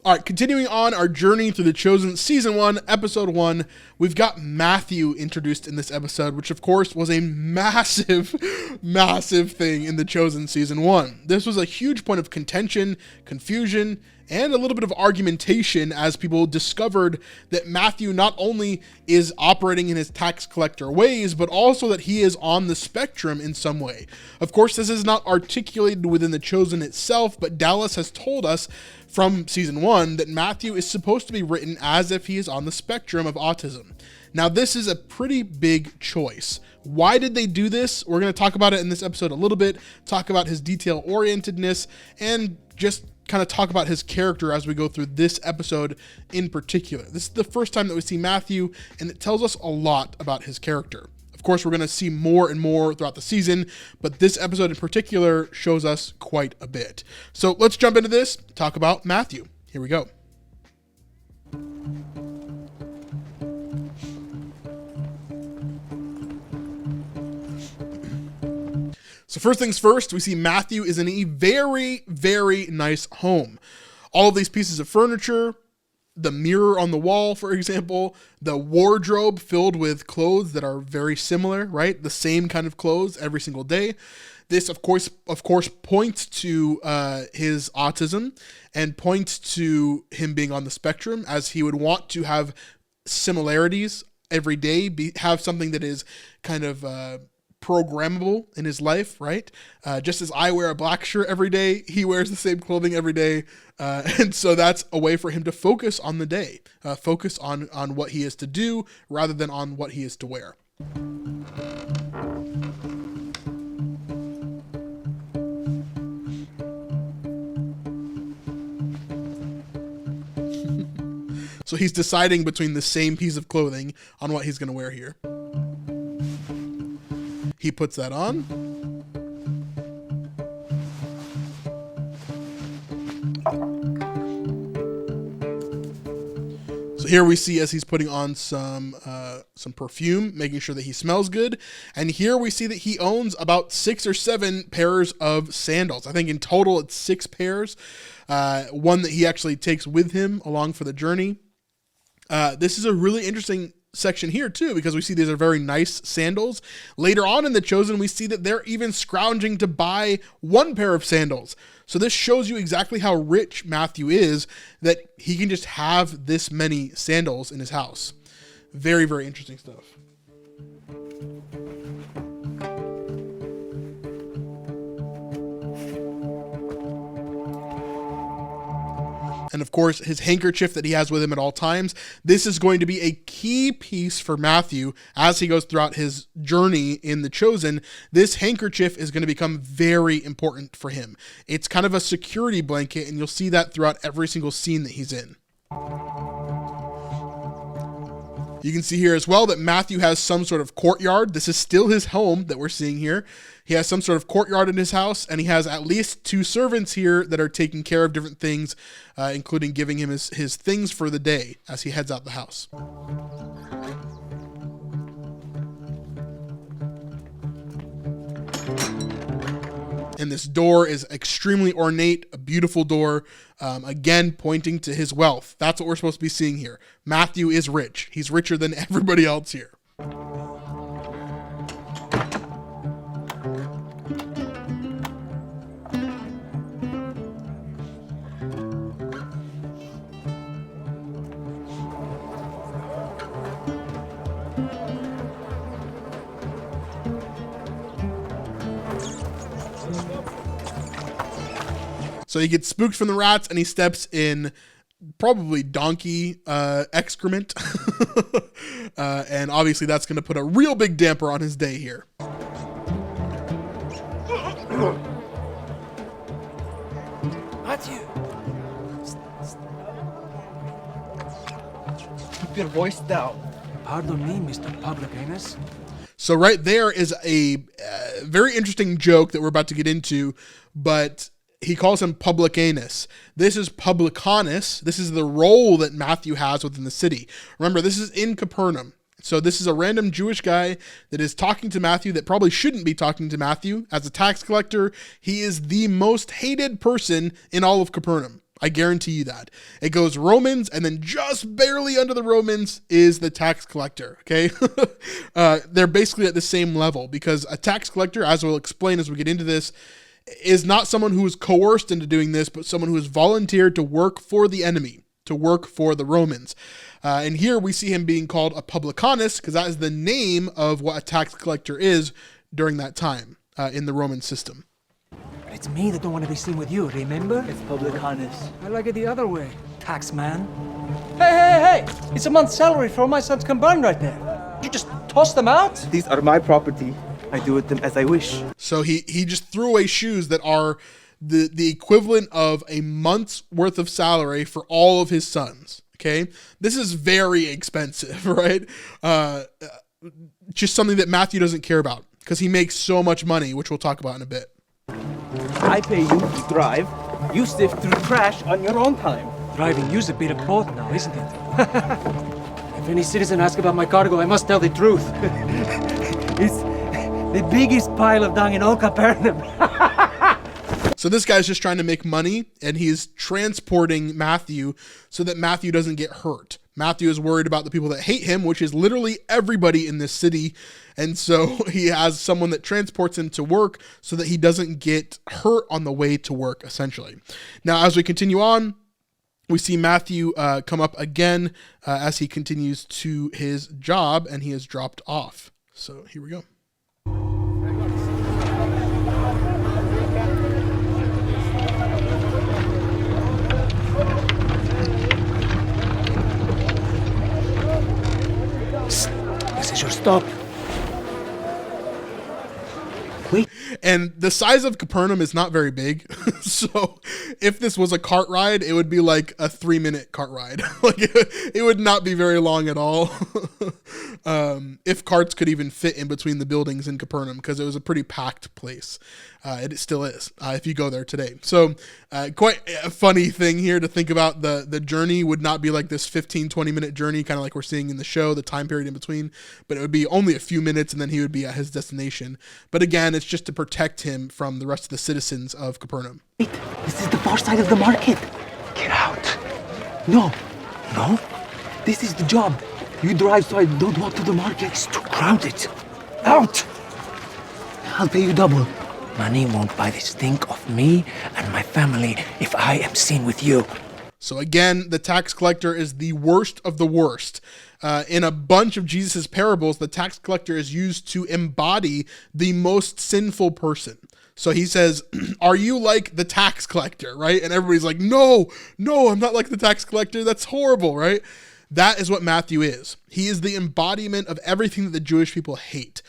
All right, continuing on our journey through The Chosen Season 1, Episode 1, we've got Matthew introduced in this episode, which of course was a massive, massive thing in The Chosen Season 1. This was a huge point of contention, confusion, and a little bit of argumentation as people discovered that Matthew not only is operating in his tax collector ways, but also that he is on the spectrum in some way. Of course, this is not articulated within The Chosen itself, but Dallas has told us from Season 1 that Matthew is supposed to be written as if he is on the spectrum of autism. Now, this is a pretty big choice. Why did they do this? We're going to talk about it in this episode a little bit, talk about his detail-orientedness, and just kind of talk about his character as we go through this episode in particular. This is the first time that we see Matthew, and it tells us a lot about his character. Of course, we're going to see more and more throughout the season, but this episode in particular shows us quite a bit. So let's jump into this, talk about Matthew. Here we go. So first things first, we see Matthew is in a very, very nice home. All of these pieces of furniture, the mirror on the wall, for example, the wardrobe filled with clothes that are very similar, right? The same kind of clothes every single day. This, of course, points to his autism and points to him being on the spectrum, as he would want to have similarities every day, have something that is kind of programmable in his life, right? Just as I wear a black shirt every day, he wears the same clothing every day. And so that's a way for him to focus on the day, focus on what he is to do rather than on what he is to wear. So he's deciding between the same piece of clothing on what he's going to wear here. He puts that on. So here we see as he's putting on some perfume, making sure that he smells good. And here we see that he owns about 6 or 7 pairs of sandals. I think in total it's 6 pairs. One that he actually takes with him along for the journey. This is a really interesting section here too, because we see these are very nice sandals. Later on in The Chosen, we see that they're even scrounging to buy 1 pair of sandals. So this shows you exactly how rich Matthew is, that he can just have this many sandals in his house. Very, very interesting stuff. And of course, his handkerchief that he has with him at all times. This is going to be a key piece for Matthew as he goes throughout his journey in The Chosen. This handkerchief is going to become very important for him. It's kind of a security blanket, and you'll see that throughout every single scene that he's in. You can see here as well that Matthew has some sort of courtyard. This is still his home that we're seeing here. He has some sort of courtyard in his house, and he has at least 2 servants here that are taking care of different things, including giving him his things for the day as he heads out the house. And this door is extremely ornate, a beautiful door, again, pointing to his wealth. That's what we're supposed to be seeing here. Matthew is rich. He's richer than everybody else here. So he gets spooked from the rats, and he steps in probably donkey excrement. And obviously that's going to put a real big damper on his day here. Matthew! Keep your voice down. Pardon me, Mr. Publicis. So right there is a very interesting joke that we're about to get into, but he calls him Publicanus. This is Publicanus. This is the role that Matthew has within the city. Remember, this is in Capernaum. So this is a random Jewish guy that is talking to Matthew that probably shouldn't be talking to Matthew. As a tax collector, he is the most hated person in all of Capernaum. I guarantee you that. It goes Romans, and then just barely under the Romans is the tax collector, okay? They're basically at the same level, because a tax collector, as we'll explain as we get into this, is not someone who is coerced into doing this, but someone who has volunteered to work for the enemy, to work for the Romans. And here we see him being called a publicanus, because that is the name of what a tax collector is during that time in the Roman system. It's me that don't want to be seen with you, remember? It's Publicanus. I like it the other way, tax man. Hey! It's a month's salary for all my sons combined right there. You just toss them out? These are my property. I do with them as I wish. So he just threw away shoes that are the equivalent of a month's worth of salary for all of his sons. Okay, this is very expensive, right? Just something that Matthew doesn't care about, because he makes so much money, which we'll talk about in a bit. I pay you to drive. You sift through trash on your own time. Driving you's a bit of both now, isn't it? If any citizen asks about my cargo, I must tell the truth. It's the biggest pile of dung in all Capernaum. So this guy's just trying to make money, and he's transporting Matthew so that Matthew doesn't get hurt. Matthew is worried about the people that hate him, which is literally everybody in this city. And so he has someone that transports him to work so that he doesn't get hurt on the way to work, essentially. Now, as we continue on, we see Matthew come up again as he continues to his job, and he is dropped off. So here we go. This is your stop. Wait. And the size of Capernaum is not very big. So if this was a cart ride, it would be like a 3-minute cart ride. Like it would not be very long at all. If carts could even fit in between the buildings in Capernaum, because it was a pretty packed place. It still is, if you go there today. So quite a funny thing here to think about. The journey would not be like this 15-20 minute journey, kind of like we're seeing in the show, the time period in between, but it would be only a few minutes, and then he would be at his destination. But again, it's just to protect him from the rest of the citizens of Capernaum. Wait, this is the far side of the market. Get out. No. This is the job. You drive so I don't walk to the market. It's too crowded. Out. I'll pay you double. Money won't buy this stink of me and my family if I am seen with you. So again, the tax collector is the worst of the worst. In a bunch of Jesus' parables, the tax collector is used to embody the most sinful person. So he says, are you like the tax collector, right? And everybody's like, no, I'm not like the tax collector. That's horrible, right? That is what Matthew is. He is the embodiment of everything that the Jewish people hate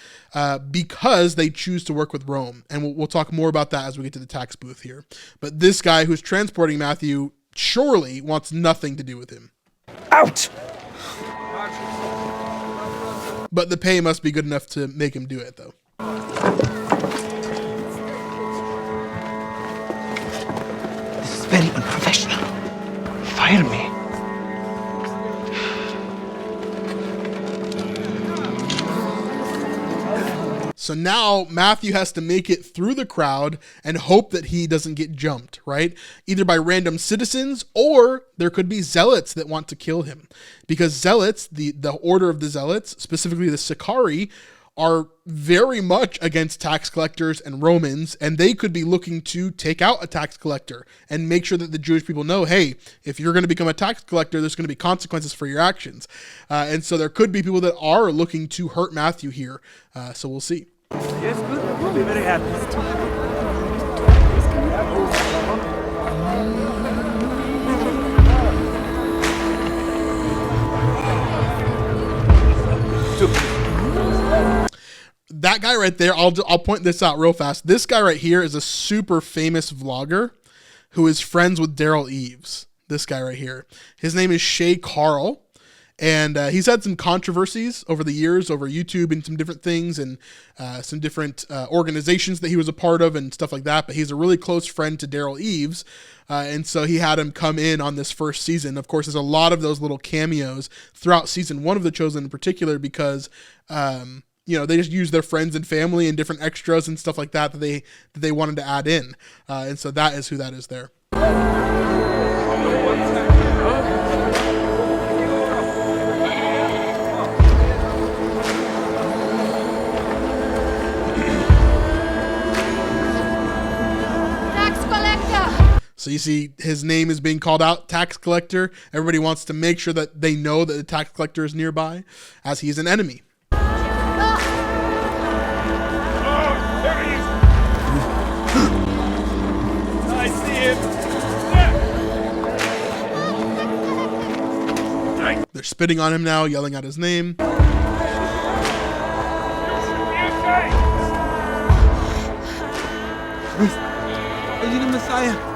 because they choose to work with Rome. And we'll talk more about that as we get to the tax booth here. But this guy who's transporting Matthew surely wants nothing to do with him. Out. But the pay must be good enough to make him do it, though. This is very unprofessional. Fire me. So now Matthew has to make it through the crowd and hope that he doesn't get jumped, right? Either by random citizens, or there could be zealots that want to kill him. Because zealots, the order of the zealots, specifically the Sicarii, are very much against tax collectors and Romans, and they could be looking to take out a tax collector and make sure that the Jewish people know, hey, if you're going to become a tax collector, there's going to be consequences for your actions. And so there could be people that are looking to hurt Matthew here. So we'll see. Yes, good. We'll be very happy. That guy right there, I'll point this out real fast. This guy right here is a super famous vlogger who is friends with Daryl Eves. This guy right here. His name is Shay Carl. And he's had some controversies over the years over YouTube and some different things and some different organizations that he was a part of and stuff like that. But he's a really close friend to Daryl Eves. And so he had him come in on this first season. Of course, there's a lot of those little cameos throughout season 1 of The Chosen in particular because, they just use their friends and family and different extras and stuff like that they wanted to add in. And so that is who that is there. So you see his name is being called out, tax collector. Everybody wants to make sure that they know that the tax collector is nearby, as he's an enemy. I see him. They're spitting on him now, yelling out his name. Are you the Messiah?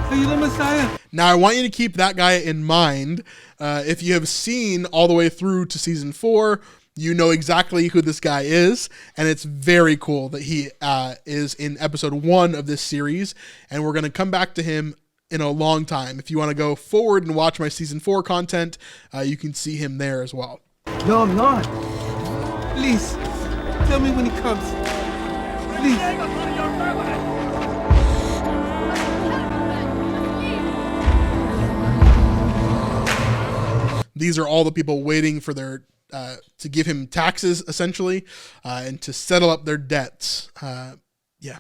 Are you the Messiah? Now, I want you to keep that guy in mind. If you have seen all the way through to season 4, you know exactly who this guy is, and it's very cool that he is in episode 1 of this series, and we're going to come back to him in a long time. If you want to go forward and watch my season 4 content, you can see him there as well. No, I'm not. Please, tell me when he comes. Please. These are all the people waiting for their to give him taxes, essentially, and to settle up their debts. Yeah.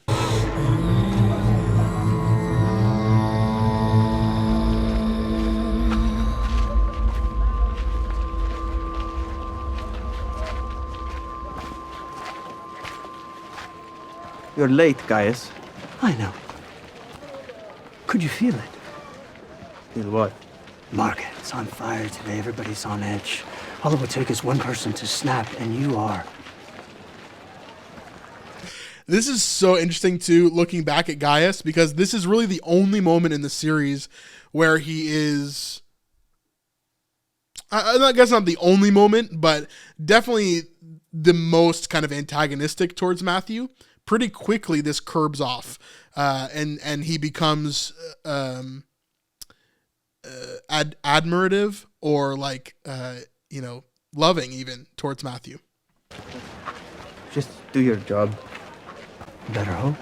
You're late, Gaius. I know. Could you feel it? Feel what? Market's on fire today. Everybody's on edge. All it would take is one person to snap, and you are. This is so interesting, too, looking back at Gaius, because this is really the only moment in the series where he is... I guess not the only moment, but definitely the most kind of antagonistic towards Matthew. Pretty quickly, this curbs off, and he becomes admirative or like loving even towards Matthew. Just do your job. Better hope.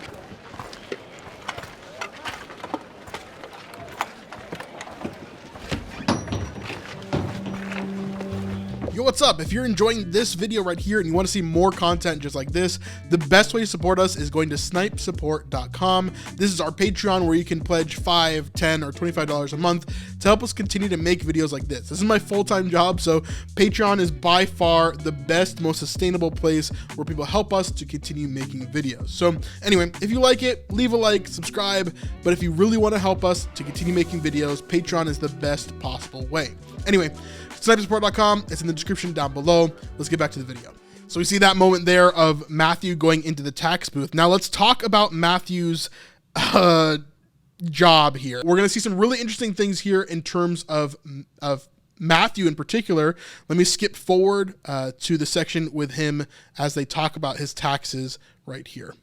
Yo, what's up? If you're enjoying this video right here and you want to see more content just like this, the best way to support us is going to snipesupport.com. This is our Patreon where you can pledge $5, $10, or $25 a month to help us continue to make videos like this. This is my full-time job, so Patreon is by far the best, most sustainable place where people help us to continue making videos. So anyway, if you like it, leave a like, subscribe, but if you really want to help us to continue making videos, Patreon is the best possible way. Anyway, snipesupport.com, it's in the description down below. Let's get back to the video. So we see that moment there of Matthew going into the tax booth. Now let's talk about Matthew's job here. We're going to see some really interesting things here in terms of Matthew in particular. Let me skip forward to the section with him as they talk about his taxes right here.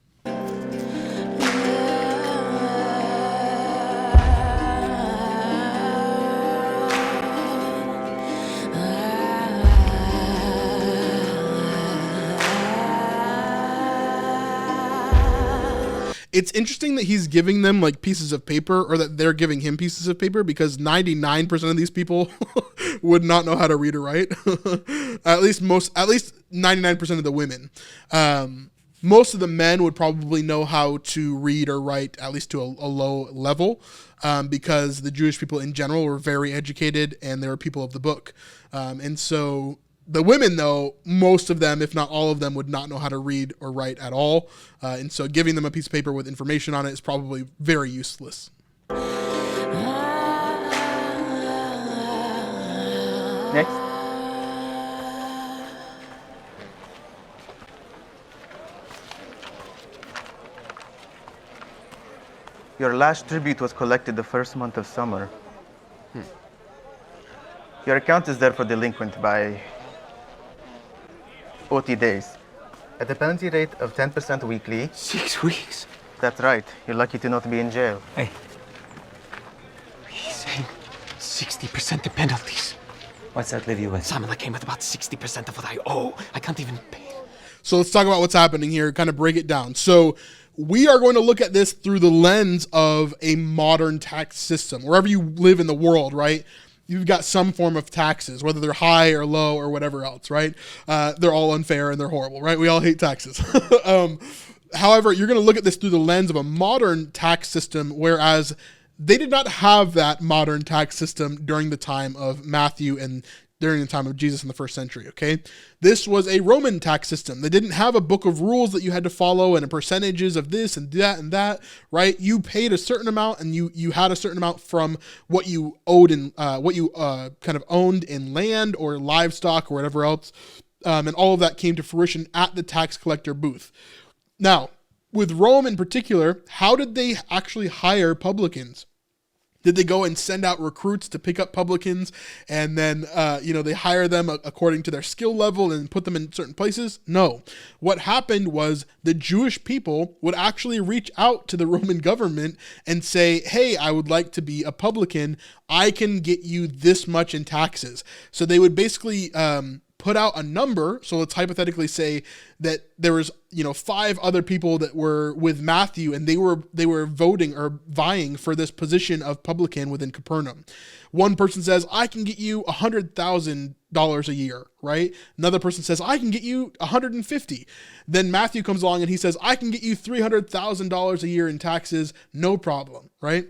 It's interesting that he's giving them like pieces of paper, or that they're giving him pieces of paper, because 99% of these people would not know how to read or write. at least 99% of the women. Most of the men would probably know how to read or write, at least to a low level, because the Jewish people in general were very educated and they were people of the book. And so the women, though, most of them, if not all of them, would not know how to read or write at all. And so giving them a piece of paper with information on it is probably very useless. Next. Your last tribute was collected the first month of summer. Your account is therefore delinquent by 40 days. At a penalty rate of 10% weekly. 6 weeks. That's right. You're lucky to not be in jail. Hey. He's saying 60% the penalties. What's that leave you with? Simon, I came with about 60% of what I owe. I can't even pay. So let's talk about what's happening here, kind of break it down. So we are going to look at this through the lens of a modern tax system. Wherever you live in the world, right? You've got some form of taxes, whether they're high or low or whatever else, right? They're all unfair and they're horrible, right? We all hate taxes. However, you're going to look at this through the lens of a modern tax system, whereas They did not have that modern tax system during the time of Matthew and during the time of Jesus in the first century, okay? This was a Roman tax system. They didn't have a book of rules that you had to follow and percentages of this and that, right? You paid a certain amount and you had a certain amount from what you owed in, what you kind of owned in land or livestock or whatever else. And all of that came to fruition at the tax collector booth. Now, with Rome in particular, how did they actually hire publicans? Did they go and send out recruits to pick up publicans and then, they hire them according to their skill level and put them in certain places? No. What happened was the Jewish people would actually reach out to the Roman government and say, hey, I would like to be a publican. I can get you this much in taxes. So they would basically put out a number. So let's hypothetically say that there was, 5 other people that were with Matthew and they were voting or vying for this position of publican within Capernaum. One person says, I can get you $100,000 a year, right? Another person says, I can get you 150. Then Matthew comes along and he says, I can get you $300,000 a year in taxes. No problem, right?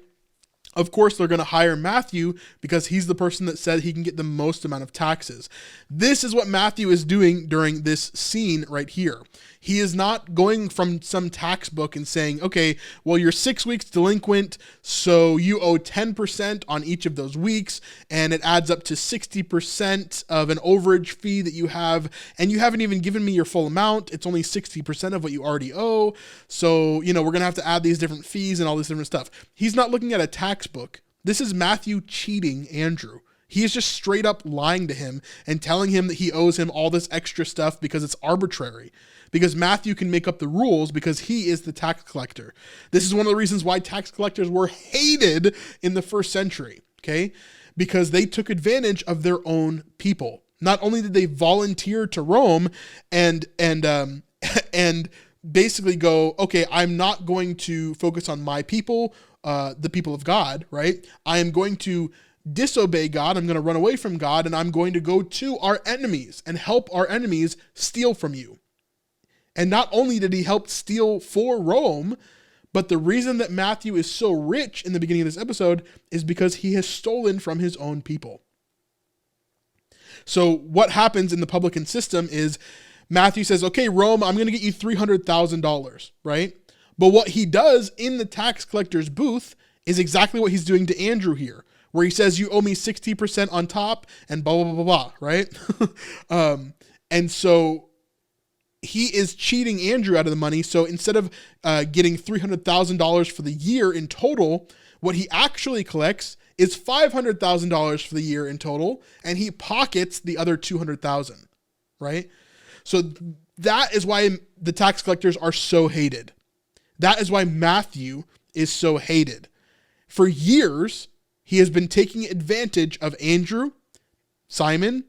Of course, they're going to hire Matthew because he's the person that said he can get the most amount of taxes. This is what Matthew is doing during this scene right here. He is not going from some tax book and saying, okay, well, you're 6 weeks delinquent, so you owe 10% on each of those weeks, and it adds up to 60% of an overage fee that you have, and you haven't even given me your full amount. It's only 60% of what you already owe. So, we're going to have to add these different fees and all this different stuff. He's not looking at a tax book. This is Matthew cheating Andrew. He is just straight up lying to him and telling him that he owes him all this extra stuff because it's arbitrary. Because Matthew can make up the rules because he is the tax collector. This is one of the reasons why tax collectors were hated in the first century, okay? Because they took advantage of their own people. Not only did they volunteer to Rome and basically go, okay, I'm not going to focus on my people, the people of God, right? I am going to disobey God. I'm going to run away from God, and I'm going to go to our enemies and help our enemies steal from you. And not only did he help steal for Rome, but the reason that Matthew is so rich in the beginning of this episode is because he has stolen from his own people. So what happens in the publican system is Matthew says, okay, Rome, I'm going to get you $300,000, right? But what he does in the tax collector's booth is exactly what he's doing to Andrew here, where he says, you owe me 60% on top and blah, blah, blah, blah, right? And so he is cheating Andrew out of the money. So instead of getting $300,000 for the year in total, what he actually collects is $500,000 for the year in total, and he pockets the other $200,000, right? So that is why the tax collectors are so hated. That is why Matthew is so hated. For years, he has been taking advantage of Andrew, Simon,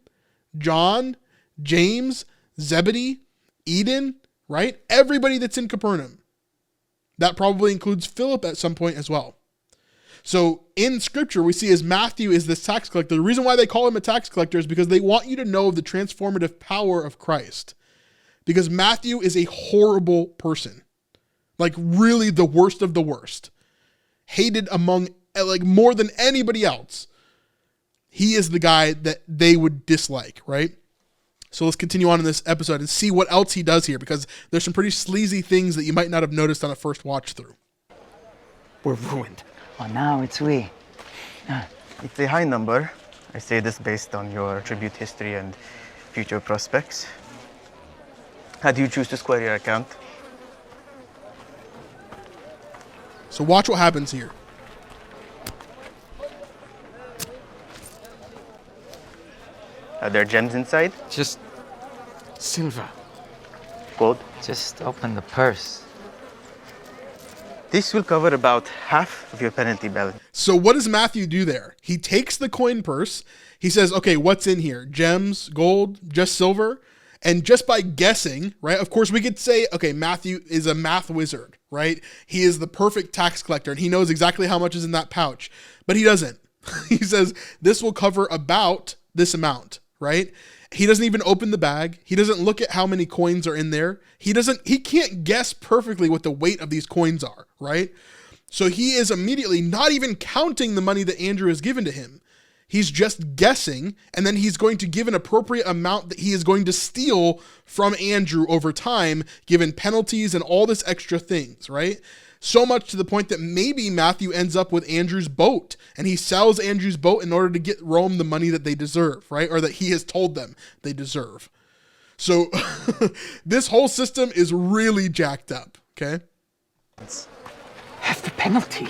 John, James, Zebedee, Eden, right? Everybody that's in Capernaum. That probably includes Philip at some point as well. So in scripture, we see as Matthew is this tax collector. The reason why they call him a tax collector is because they want you to know the transformative power of Christ. Because Matthew is a horrible person. Like really the worst of the worst. Hated among, like more than anybody else. He is the guy that they would dislike, right? So let's continue on in this episode and see what else he does here, because there's some pretty sleazy things that you might not have noticed on a first watch through. We're ruined. Oh, now it's we. It's a high number. I say this based on your tribute history and future prospects. How do you choose to square your account? So watch what happens here. Are there gems inside? Just silver. Gold? Just open the purse. This will cover about half of your penalty bill. So what does Matthew do there? He takes the coin purse. He says, okay, what's in here? Gems, gold, just silver? And just by guessing, right? Of course, we could say, okay, Matthew is a math wizard, right? He is the perfect tax collector and he knows exactly how much is in that pouch, but he doesn't. He says, this will cover about this amount, right? He doesn't even open the bag. He doesn't look at how many coins are in there. He can't guess perfectly what the weight of these coins are, right? So he is immediately not even counting the money that Andrew has given to him. He's just guessing, and then he's going to give an appropriate amount that he is going to steal from Andrew over time, given penalties and all this extra things, right? So much to the point that maybe Matthew ends up with Andrew's boat, and he sells Andrew's boat in order to get Rome the money that they deserve, right? Or that he has told them they deserve. So this whole system is really jacked up, okay? Half the penalty.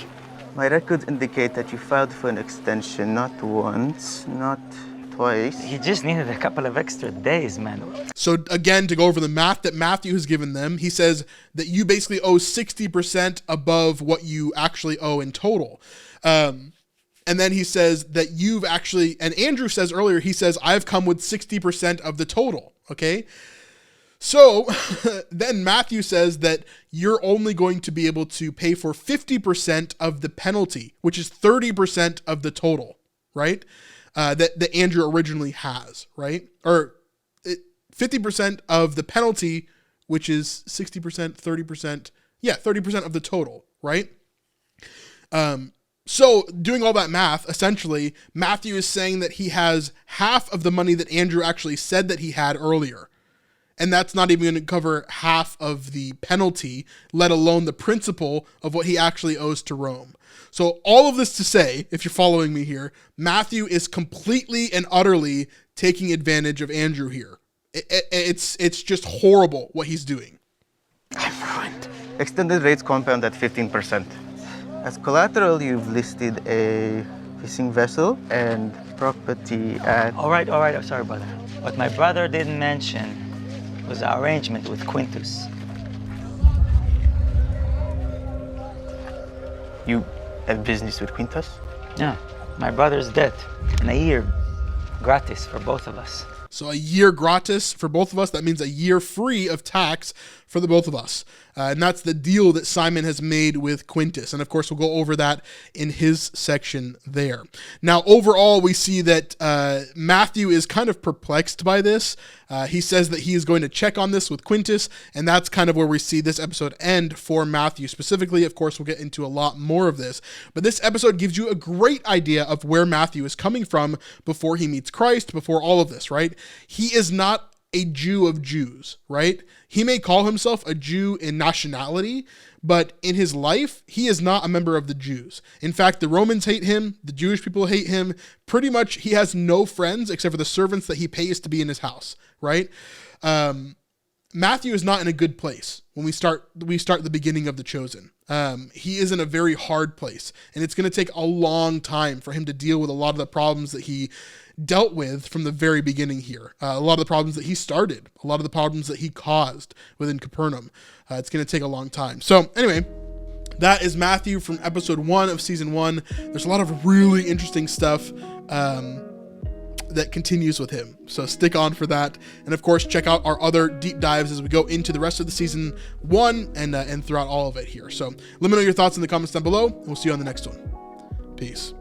My records indicate that you filed for an extension not once, not twice. He just needed a couple of extra days, man. So again, to go over the math that Matthew has given them, he says that you basically owe 60% above what you actually owe in total. And then he says that you've actually, and Andrew says earlier, he says, I've come with 60% of the total, okay? So then Matthew says that you're only going to be able to pay for 50% of the penalty, which is 30% of the total, right? That Andrew originally has, right? Or 50% of the penalty, which is 60%, 30%. Yeah, 30% of the total, right? So doing all that math, essentially, Matthew is saying that he has half of the money that Andrew actually said that he had earlier. And that's not even going to cover half of the penalty, let alone the principal of what he actually owes to Rome. So all of this to say, if you're following me here, Matthew is completely and utterly taking advantage of Andrew here. It's just horrible what he's doing. I'm ruined. Extended rates compound at 15%. As collateral, you've listed a fishing vessel and property at... All right, I'm sorry about that. What my brother didn't mention was our arrangement with Quintus. You have business with Quintus? Yeah, my brother's dead. And a year gratis for both of us. So a year gratis for both of us. That means a year free of tax for the both of us. And that's the deal that Simon has made with Quintus. And of course, we'll go over that in his section there. Now, overall, we see that Matthew is kind of perplexed by this. He says that he is going to check on this with Quintus. And that's kind of where we see this episode end for Matthew specifically. Of course, we'll get into a lot more of this. But this episode gives you a great idea of where Matthew is coming from before he meets Christ, before all of this, right? He is not a Jew of Jews, right? He may call himself a Jew in nationality, but in his life, he is not a member of the Jews. In fact, the Romans hate him. The Jewish people hate him. Pretty much, he has no friends except for the servants that he pays to be in his house, right? Matthew is not in a good place when we start the beginning of The Chosen. He is in a very hard place, and it's going to take a long time for him to deal with a lot of the problems that he dealt with from the very beginning here. A lot of the problems that he started, a lot of the problems that he caused within Capernaum. It's going to take a long time. So anyway, that is Matthew from episode 1 of season 1. There's a lot of really interesting stuff that continues with him. So stick on for that. And of course, check out our other deep dives as we go into the rest of the season 1 and throughout all of it here. So let me know your thoughts in the comments down below. We'll see you on the next one. Peace.